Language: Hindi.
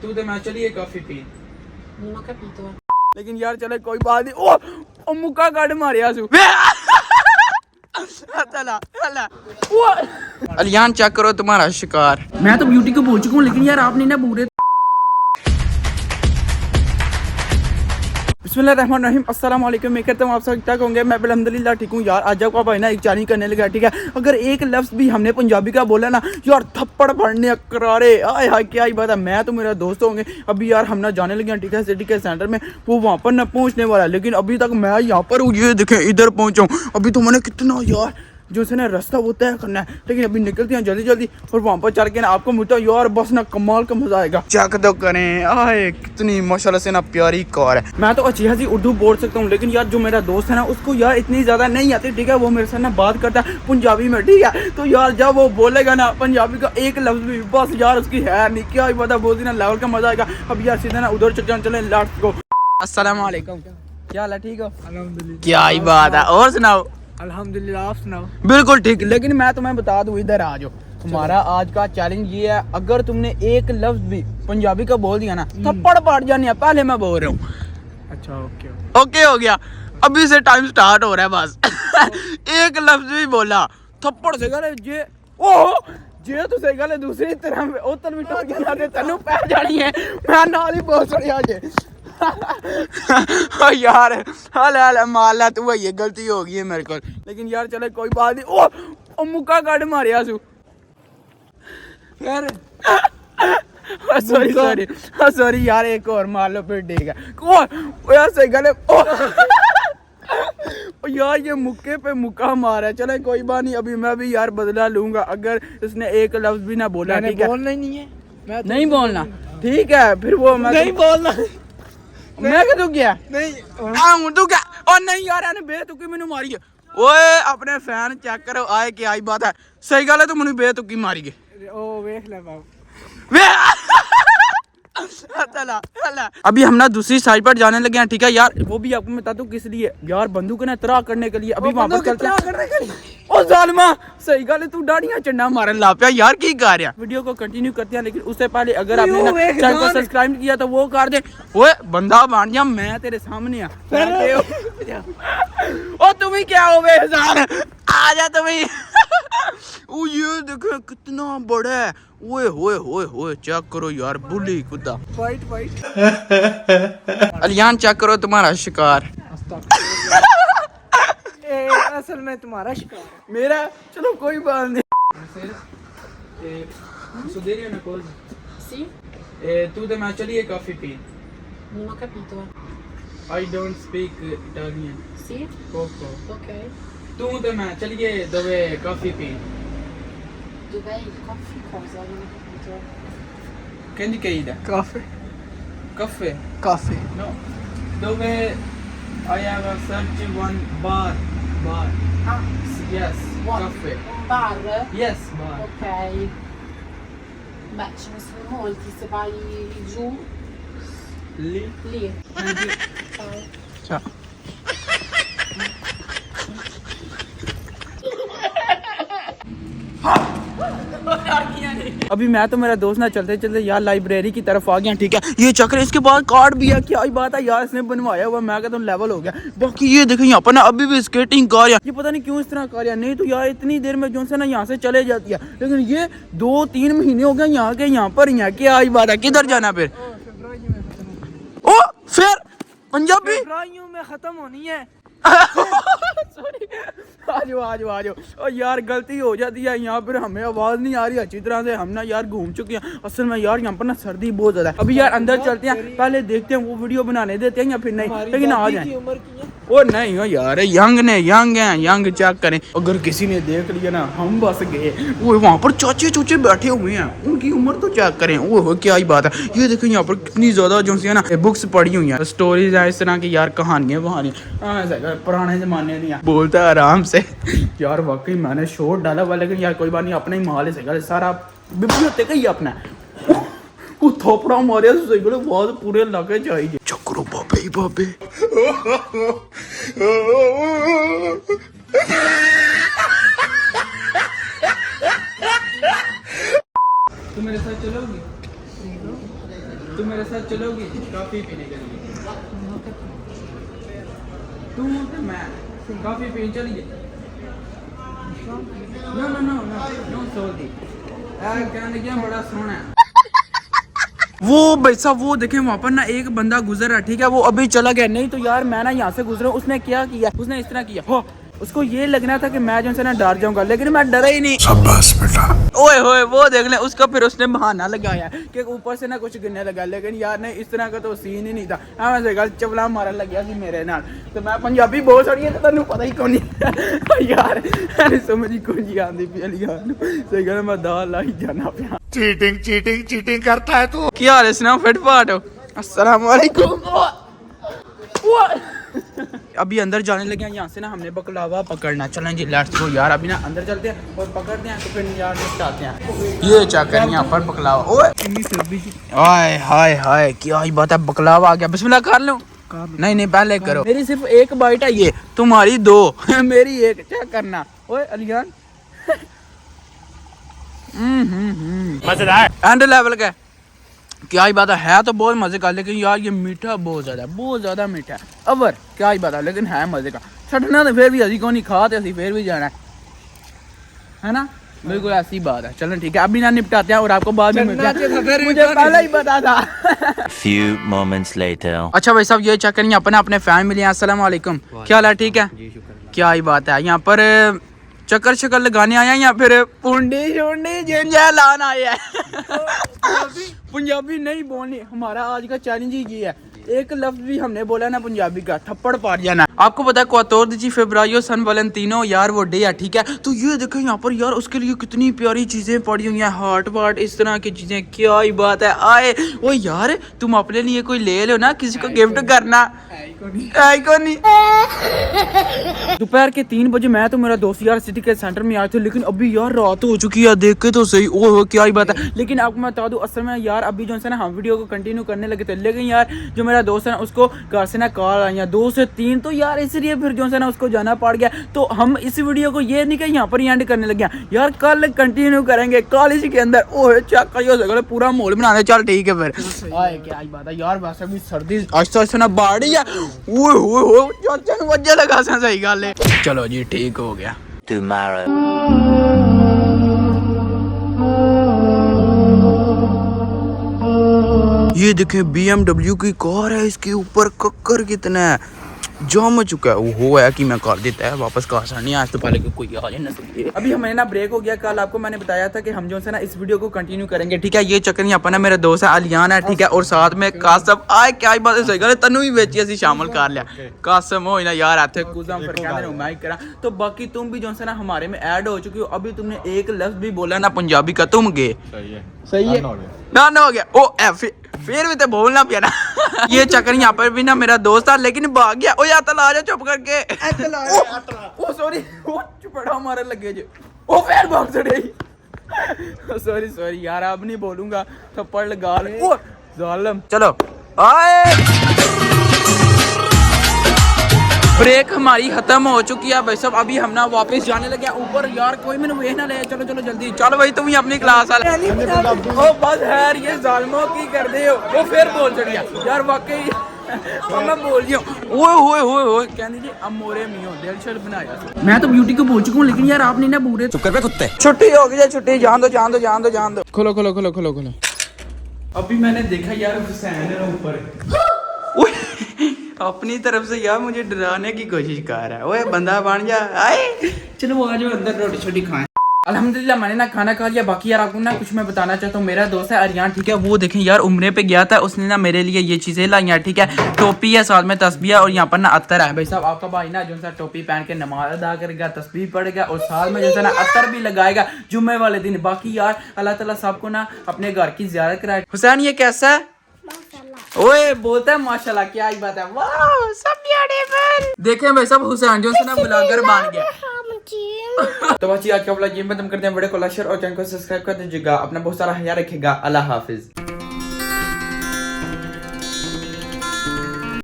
तू तो मैं चलिए कॉफी पी। Non ho capito. लेकिन यार चले कोई बात नहीं। ओ मुक्का काट मारिया सु चला चला अलियान चेक करो तुम्हारा शिकार। मैं तो ब्यूटी को बोल चुका हूँ लेकिन यार आपने ना पूरे। बिस्मिल्लाहिर्रहमानिर्रहीम, अस्सलाम वालेकुम। मैं कहता हूँ आप सब ठीक ठाक होंगे। मैं अल्हम्दुलिल्लाह ठीक हूँ यार। आज आपका भाई ना एक चैलेंज करने लगा, ठीक है। अगर एक लफ्ज़ भी हमने पंजाबी का बोला ना यार थप्पड़ पड़ने करारे आए हाय क्या ही बात है। मैं तो मेरा दोस्त होंगे अभी यार हम ना जाने लगे हैं, ठीक है, सिटी के सेंटर में। वो वहाँ पर ना पहुँचने वाला है लेकिन अभी तक मैं यहाँ पर हूँ, ये देखें इधर पहुँचा हूँ। अभी तो मैंने कितना यार जो से ना रास्ता वो तय करना है, लेकिन अभी निकलते हैं जल्दी जल्दी और वहाँ पर चढ़ के ना आपको मिलता है यार बस ना कमाल का मजा आएगा। चेक तो करें आए कितनी माशाल्लाह से ना प्यारी कार है। मैं तो अच्छी खासी उर्दू बोल सकता हूँ लेकिन यार जो मेरा दोस्त है ना उसको यार इतनी ज़्यादा नहीं आती, ठीक है। वो मेरे साथ ना बात करता है पंजाबी में, ठीक है। तो यार जब वो बोलेगा ना पंजाबी का एक लफ्ज़ भी बस यार उसकी है नहीं क्या ही पता बहुत ही ना लेवल का मजा आएगा। अब यार सीधा ना उधर चले लेट्स गो। अस्सलाम वालेकुम, क्या हाल है, ठीक हो? अल्हम्दुलिल्लाह। क्या ही बात है, और सुनाओ? अल्हम्दुलिल्लाह, आप सुनाओ? बिल्कुल ठीक। लेकिन मैं तुम्हें बता दूं इधर आ जाओ, हमारा आज का चैलेंज ये है अगर तुमने एक लफ्ज भी पंजाबी का बोल दिया ना थप्पड़ पड़ जाने है। पहले मैं बोल रहा हूँ। अच्छा ओके ओके हो गया, अभी से टाइम स्टार्ट हो रहा है बस एक लफ्ज भी बोला थप्पड़ से गले जे ओह जे तो सही गल है दूसरी तरह उतर भी टोक जाना ते तन्नू पै जानी है। मैं नाल ही बोल छड़िया जे यार हाल माला तू ये गलती हो गई है मेरे को, लेकिन यार चले कोई बात नहीं। ओ मुक्का काट मारिया सु यार सॉरी सॉरी सॉरी यार एक और मार लो फिर ठीक है। ओ यार सही गल है यार ये मुक्के पे मुक्का मारा। चले कोई बात नहीं, अभी मैं भी यार बदला लूंगा अगर इसने एक लफ्ज भी ना बोला, ठीक है। बोलना ही नहीं है, मैं नहीं बोलना, ठीक है। फिर वो मैं नहीं बोलना, मैं क्या तू क्या नहीं तू क्या और नहीं यार ने बेतुकी मैनू मारी है। ओए अपने फैन चेक करो आए क्या आई बात है। सही गल है तू मैनू बेतुकी मारी है। ओ वेख ले बाबू चला चला अभी हम ना दूसरी साइड पर जाने लगे हैं, ठीक है यार। वो भी आपको बता दूं किस लिए यार, बंदूक ना तरा करने के लिए। अभी वहां पर चलते हैं। ओ जालिमा सही गल है तू दाढ़ियां चंडा मारन ला पिया यार की कर रहा। वीडियो को कंटिन्यू करते हैं लेकिन उससे पहले अगर आपने ना चैनल को सब्सक्राइब नहीं किया तो वो कर दे। ओए बंदा बन जा, मैं तेरे सामने आ। ओ तुम ही क्या हो बे हजार आ जा तुम ही ओ ये देखो कितना बड़ा है। ओए होए होए होए चेक करो यार बुली कुत्ता फाइट फाइट अलियान चेक करो तुम्हारा शिकार। असल में तुम्हारा शिकार है मेरा चलो कोई बात नहीं। Sì? तू तो मैं चलिए कॉफी पी। Non ho capito. I don't speak Italian. Sì? कोको Ok. तू तो मैं चलिए दवे कॉफी पी। Dov'è il coffee cosa? Non ho capito. कहंदी कहीदा काफी कफे काफी नो दवे I have a search one bar bar Ah, yes what? कफे Un bar? Yes bar Ok. Beh, ce ne sono molti, se vai giù, ली lì. Ciao. अच्छा अभी मैं तो मेरा दोस्त ना चलते चलते यार लाइब्रेरी की तरफ आ गया, ठीक है। ये चक्कर इसके बाद कार्ड भी है, क्या ही बात है यार इसने बनवाया हुआ। मैं कहता हूँ लेवल हो गया। बाकी ये देखो यहाँ पर ना अभी भी स्केटिंग कार है। ये पता नहीं क्यों इस तरह कार है, नहीं तो यार इतनी देर में जो से ना यहाँ से चले जाती है, लेकिन ये 2-3 महीने हो गए यहाँ के यहाँ पर ही है। क्या ही बात है, किधर जाना फिर? ओ फिर पंजाबी में खत्म होनी है। सॉरी आ जाओ और यार गलती हो जाती है यहाँ पर, हमें आवाज नहीं आ रही अच्छी तरह से। हम ना यार घूम चुके हैं असल में यार यहाँ पर ना सर्दी बहुत ज्यादा है। अभी यार अंदर चलते हैं, पहले देखते हैं वो वीडियो बनाने देते हैं या फिर नहीं, लेकिन आ जाए। उम्र की है ओ नहीं हो यार यंग ने यंग है, यंग चेक करें। अगर किसी ने देख लिया ना हम बस गए। वो वहाँ पर चाचे चूचे बैठे हुए हैं, उनकी उम्र तो चेक करें। वो क्या ही बात है। ये देखो यहाँ पर कितनी ज्यादा जो है ना बुक्स पढ़ी हुई हैं, स्टोरीज है इस तरह की यार, कहानियां वहानियां पुराने जमाने की। बोलता है आराम से यार, वाकई मैंने शोर डाला हुआ लेकिन यार कोई बात नहीं, अपना ही माल है सही सारा बिबली होते का ही अपना वो थोपड़ा मारे सही बहुत पूरे इलाके चाहिए। चक्रो बाबे ही बाबे तू मेरे साथ चलोगी? तू मेरे साथ चलोगी कॉफी पीने के लिए? तू तो मैं कॉफी पीने चलिए। No no no no no sorry कहने क्या बड़ा सोना है वो भाई साहब। वो देखे वहाँ पर ना एक बंदा गुजर रहा, ठीक है, वो अभी चला गया। नहीं तो यार मैं ना यहाँ से गुजरा, उसने क्या किया, उसने इस तरह किया हो, उसको ये लगना था कि मैं जो है ना डर जाऊंगा, लेकिन मैं डरा ही नहीं। शाबाश बेटा। ओए होए वो देख ले उसका, फिर उसने बहाना लगाया कि ऊपर से ना कुछ गिरने लगा, लेकिन यार नहीं इस तरह का तो सीन ही नहीं था। हाँ मैं गल चवला मारन लग्या सी मेरे नाल, तो मैं पंजाबी बहुत सारी है तेन पता ही कौन यार समझ ही कौन जी आंदी पी यार सही गल मैं दाल लाई जाना पिया। चीटिंग चीटिंग चीटिंग करता है तू। क्या हाल है सुनाओ फिटफाट हो? अस्सलाम वालेकुम। अभी अंदर जाने लगे हैं, यहाँ से ना हमने बकलावा पकड़ना। चलें जी लेट्स गो यार, अभी ना अंदर चलते हैं और पकड़ते हैं तो फिर यार निपटाते हैं। ये चाकर यहाँ पर बकलावा। ओए हाय हाय हाय क्या ही बात है, बकलावा आ गया। बिस्मिल्लाह कर लूं? नहीं नहीं पहले करो। मेरी सिर्फ एक बाइट है, ये तुम्हारी दो मेरी एक। क्या करना? ओए अलियान मजेदार एंड लेवल का क्या ही बात है तो बहुत मजे का, लेकिन यार ये मीठा बहुत ज्यादा मीठा है। अवर क्या ही बात है, लेकिन है मजे का। छटना तो फिर भी अभी को नहीं खाते, अभी फिर भी जाना है ना, बिल्कुल ऐसी बात है। चलो ठीक है अभी ना निपटाते हैं और आपको बाद में मिलते हैं। मुझे पहले ही पता था। Few moments later. अच्छा भाई साहब ये चेक करेंगे अपने फैमिली। अस्सलाम वालेकुम, क्या हाल है? ठीक है, क्या ही बात है। यहाँ पर चक्कर शक्कर लगाने आया या फिर पुंडी शुंडी जिंजा लान आया है। पंजाबी नहीं बोलनी, हमारा आज का चैलेंज ही ये है, एक लफ्ज भी हमने बोला ना पंजाबी का थप्पड़ पार जाना। आपको पता है 14 फरवरी सन वैलेंटाइनो यार वो डे है, ठीक है। तो ये देखो यहाँ पर यार उसके लिए कितनी प्यारी चीजें पड़ी हुई हैं, हार्ट वार्ट इस तरह की चीजें। क्या ही बात है। आए वो यार तुम अपने लिए कोई ले लो ना, किसी को गिफ्ट करना दोपहर के 3 बजे मैं तो मेरा दोस्त यार सिटी के सेंटर में आए थे, लेकिन अभी यार रात हो चुकी है। देख के तो सही ओह क्या ही बात है। लेकिन आपको मैं बता दूं असल में यार अभी जो है ना हम वीडियो को कंटिन्यू करने लगे थे, लेकिन यार जो मेरा दोस्त है ना उसको घर से ना कॉल आई 2 से 3, तो यार इसलिए फिर जो है ना उसको जाना पड़ गया। तो हम इस वीडियो को ये नहीं कि यहाँ पर एंड करने लगे यार, कल कंटिन्यू करेंगे कॉलेज के अंदर। ओह चक पूरा माहौल बनाने। चल ठीक है फिर। आए क्या ही बात है यार, वैसे भी सर्दी आस्ता आस्ता ना बाड़ी है। लगा सही गल है। चलो जी ठीक हो गया। Tomorrow. ये देखे BMW की कार है, इसके ऊपर कक्कर कितना है, जम चुका है। वो है कि मैं कर देता है वापस कार नहीं आज तो पहले कि कोई आ जाए ना। अभी हमें ना ब्रेक हो गया। कल आपको मैंने बताया था कि हम जो है ना इस वीडियो को कंटिन्यू करेंगे, ठीक है। ये चक्कर यहाँ पर ना मेरा दोस्त है अलियान है, ठीक है, और साथ में कासम आए। क्या ही बात है सही गल तनु भी बेची असी शामिल कर लिया। कासम हो ना यार आते कुजम फिर कहते हैं मैं करा। तो बाकी तुम भी जो है ना हमारे में ऐड हो चुकी हो। अभी तुमने एक लफ्ज भी बोला ना पंजाबी का, तुम गए सही है ना हो गया। ओ फिर भी तो बोलना पिया ना। ये चक्कर यहाँ पर भी ना मेरा दोस्त था, लेकिन भाग गया। ओ या तला जा चुप करके। ओ सॉरी ओ चुपड़ा मारे लगे जो। ओ फिर भाग चढ़े। सॉरी यार अब नहीं बोलूंगा, थप्पड़ लगा ले। ओ जालिम। चलो आए ब्रेक हमारी खत्म हो चुकी है भाई साहब। अभी हम ना वापस जाने लगे ऊपर। यार कोई मैंने वे ना ले, चलो जल्दी चलो भाई तुम ही अपनी क्लास वाले। ओ बस यार ये जालिमों की कर दे हो। वो फिर बोल चढ़िया यार वाकई मैं बोल रही हूँ। ओए कहने जी अब मोरे मियो दिल शल बनाया। मैं तो ब्यूटी को बोल चुका हूँ, लेकिन यार आप नहीं ना पूरे चुप कर कुत्ते। छुट्टी हो गई, छुट्टी जान दो। खोलो। अभी मैंने देखा यार हुसैन है ऊपर अपनी तरफ से यार मुझे डराने की कोशिश कर रहा है। ओए बंदा बन जा। आए चलो आज अंदर रोटी छोटी खाएं। अल्हम्दुलिल्लाह मैंने ना खाना खा लिया। बाकी यार आपको ना कुछ मैं बताना चाहता हूँ। मेरा दोस्त है अरियान, ठीक है, वो देखें यार उम्रे पे गया था, उसने ना मेरे लिए ये चीजें लाई हैं, ठीक है। टोपी है, साथ में तस्बीह और यहाँ पर ना अत्तर है। भाई साहब आपका भाई ना जो सा टोपी पहन के नमाज अदा करेगा, तस्बीह पढ़ेगा और साथ में जो है ना अत्तर भी लगाएगा जुम्मे वाले दिन। बाकी यार अल्लाह ताला सबको ना अपने घर की ज़ियारत कराए। हुसैन ये कैसा है? ओए बोलता है माशाल्लाह। क्या ही बात है, वाह सब ब्यूटीफुल। देखें भाई साहब हुसैन जो है ना ब्लॉगर बन गया। तो बच्ची आज का व्लॉग यहीं खत्म करते हैं। वीडियो को लाइक शेयर और चैनल को सब्सक्राइब कर दीजिएगा। अपना बहुत सारा ख्याल रखिएगा। अल्लाह हाफिज।